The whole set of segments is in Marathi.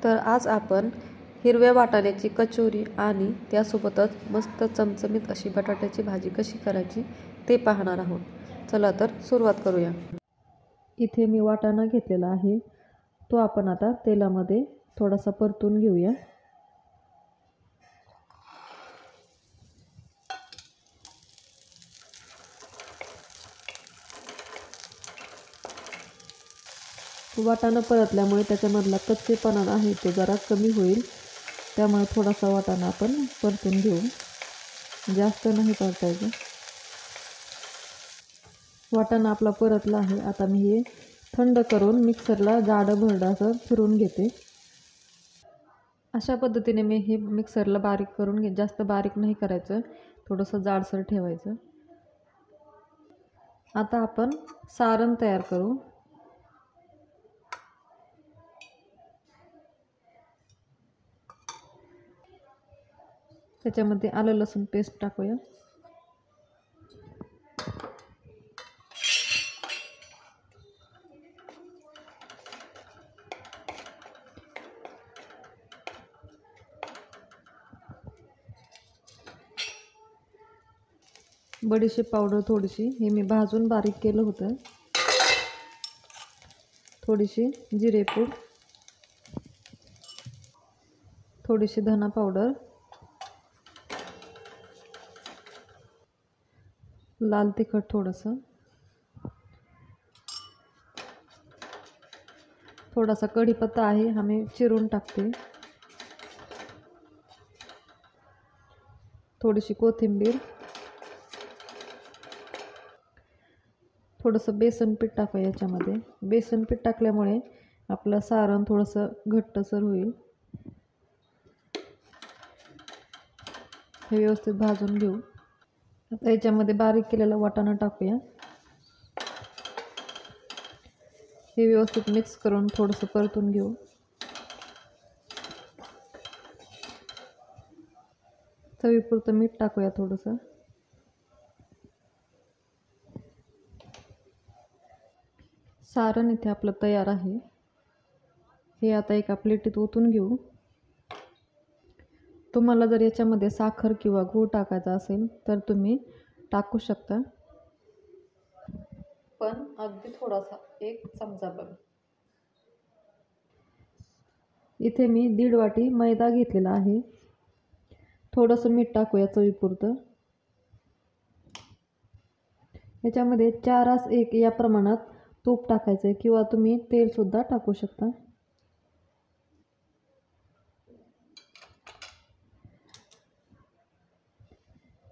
तर आज आपण हिरव्या वाटाण्याची कचोरी आणि त्यासोबतच मस्त चमचमीत अशी बटाट्याची भाजी कशी करायची ते पाहणार आहोत. चला तर सुरुवात करूया. इथे मी वाटाणा घेतलेला आहे, तो आपण आता तेलामध्ये थोडासा परतून घेऊया. वाटाणा परतल्यामुळे त्याच्यामधला कच्चेपणा आहे ते जरा कमी होईल, त्यामुळे थोडासा वाटाणा आपण परतून घेऊ, जास्त नाही परतायचं. वाटाणा आपला परतला आहे. आता मी हे थंड करून मिक्सरला जाडं भरडं असं फिरून घेते. अशा पद्धतीने मी हे मिक्सरला बारीक करून घे, जास्त बारीक नाही करायचं, थोडंसं जाडसर ठेवायचं. आता आपण सारण तयार करू. त्याच्यामध्ये आलं लसूण पेस्ट टाकूया. बडीशेप पावडर थोडीशी, हे मी भाजून बारीक केलं होतं. थोडीशी जिरेपूड, थोडीशी धना पावडर, लाल तिखट थोडंसं, थोडासा कढीपत्ता आहे हा मी चिरून टाकते, थोडीशी कोथिंबीर, थोडंसं बेसन पीठ टाकूया याच्यामध्ये. बेसन पीठ टाकल्यामुळे आपलं सारण थोडंसं घट्टसर होईल. हे व्यवस्थित भाजून घेऊ. आता याच्यामध्ये बारीक केलेला वाटाणा टाकूया. हे व्यवस्थित मिक्स करून थोडंसं परतून घेऊ. चवीपुरतं मीठ टाकूया थोडंसं. सारण इथे आपलं तयार आहे. हे आता एका प्लेटीत ओतून घेऊ. तुम्हाला जर याच्यामध्ये साखर किंवा गूळ टाकायचा असेल तर तुम्ही टाकू शकता, पण अगदी थोडासा, 1 चमचाभर. इथे मी 1.5 वाटी मैदा घेतलेला आहे. थोडंसं मीठ टाकूया चवीपुरतं. याच्यामध्ये 4:1 या प्रमाणात तूप टाकायचं आहे, किंवा तुम्ही तेलसुद्धा टाकू शकता.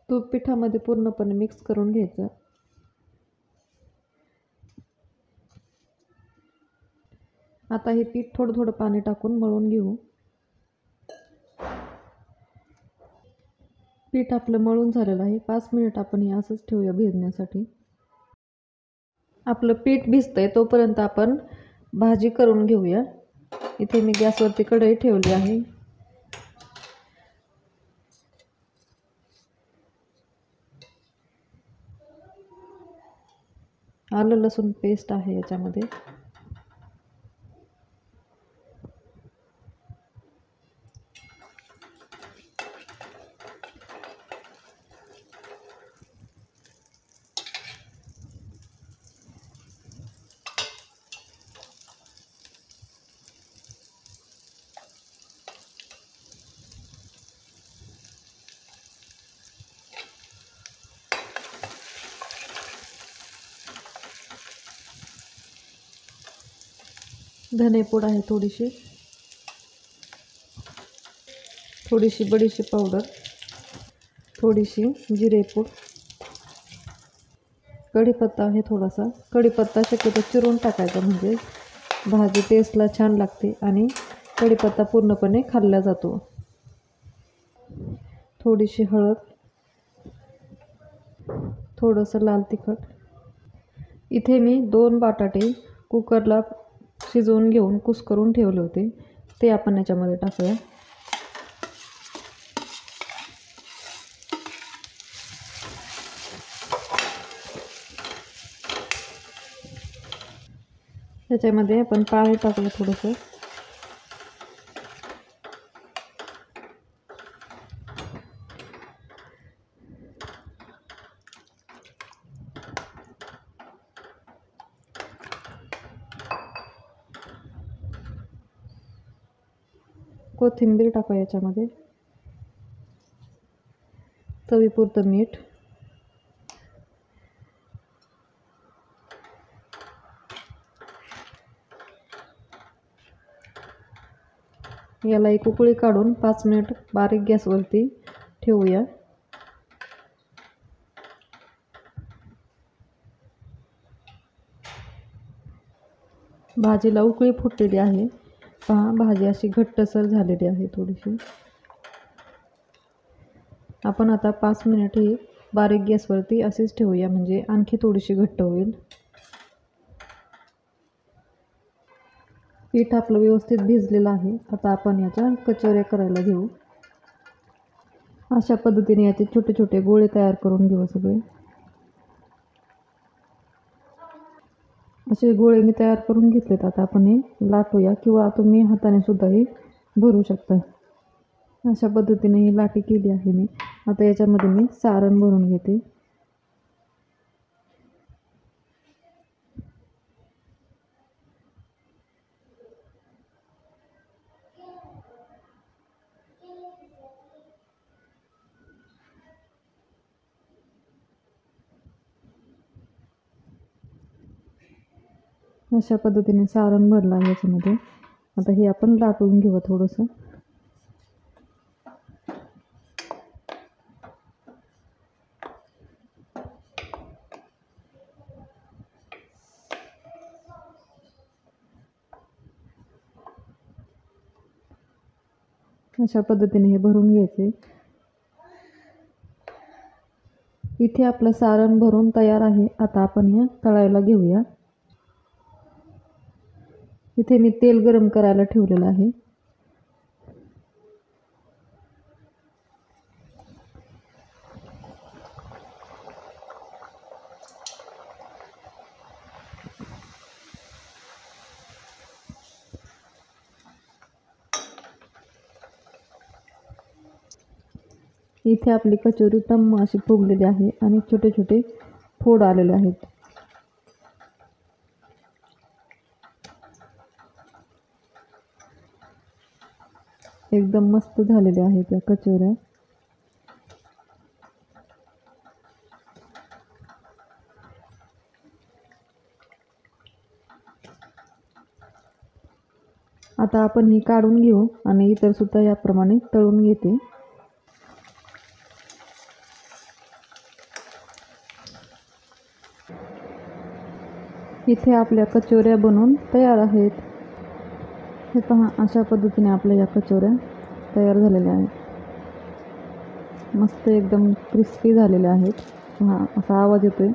तूप पिठामध्ये पूर्णपणे मिक्स करून घ्यायचं. आता हे पीठ थोडं थोडं पाणी टाकून मळून घेऊ. पीठ आपलं मळून झालेलं आहे. 5 मिनिट आपण हे असंच ठेवूया भिजण्यासाठी. आपलं पीठ भिजतंय तोपर्यंत आपण भाजी करून घेऊया. इथे मी गॅसवरती कढई ठेवली आहे. आलं लसूण पेस्ट आहे याच्यामध्ये. धनेपूड आहे थोडीशी, थोडीशी बडीशेप पावडर, थोडीशी जिरेपूड, कढीपत्ता आहे थोडासा. कढीपत्ता शक्यतो चिरून टाकायचा, म्हणजे भाजी टेस्टला छान लागते आणि कढीपत्ता पूर्णपणे खाल्ला जातो. थोडीशी हळद, थोडंसं लाल तिखट. इथे मी 2 बटाटे कुकरला शिजवून घेऊन कुस्करून ठेवले होते, ते आपण याच्यामध्ये टाकूया. त्याच्यामध्ये आपण पाणी टाकूया थोडंसं. कोथिंबीर टाका याच्यामध्ये, चवीपुरतं मीठ, याला एक उकळी काढून 5 मिनिट बारीक गॅसवरती ठेवूया. भाजीला उकळी फुटलेली आहे. पहा, भाजी अशी घट्टसर झालेली आहे थोडीशी. आपण आता 5 मिनिट ही बारीक गॅसवरती अशीच ठेवूया, म्हणजे आणखी थोडीशी घट्ट होईल. पीठ आपलं व्यवस्थित भिजलेलं आहे. आता आपण याच्या कचोऱ्या करायला घेऊ. अशा पद्धतीने याचे छोटे छोटे गोळे तयार करून घेऊ सगळे. असे गोळे मी तयार करून घेतलेत. आता आपण हे लाटूया, किंवा तुम्ही हाताने सुद्धा हे भरू शकता. अशा पद्धतीने ही लाटी केली आहे मी. आता याच्यामध्ये मी सारण भरून घेते. अशा पद्धतीने सारण भरलं आहे याच्यामध्ये. आता हे आपण लाटून घेऊ थोडंसं. अशा पद्धतीने हे भरून घ्यायचे. इथे आपलं सारण भरून तयार आहे. आता आपण हे तळायला घेऊया. इथे मी तेल गरम करायला ठेवलेलं आहे. इथे आपली कचोरी टम्म अशी फुगलेली आहे आणि छोटे छोटे फोड आलेले आहेत. एकदम मस्त झालेल्या आहेत या कचोऱ्या. आता आपण ही काढून घेऊ आणि इतर सुद्धा याप्रमाणे तळून घेते. इथे आपल्या कचोऱ्या बनवून तयार आहेत. हे पहा, अशा पद्धतीने आपल्या या कचोऱ्या तयार झालेल्या आहेत. मस्त एकदम क्रिस्पी झालेल्या आहेत. पहा, असा आवाज येतोय.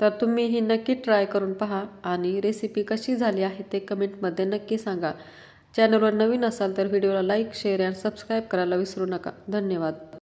तर तुम्ही ही नक्की ट्राय करून पहा आणि रेसिपी कशी झाली आहे ते कमेंटमध्ये नक्की सांगा. चॅनलवर नवीन असाल तर व्हिडिओला लाईक, शेअर आणि सबस्क्राईब करायला विसरू नका. धन्यवाद.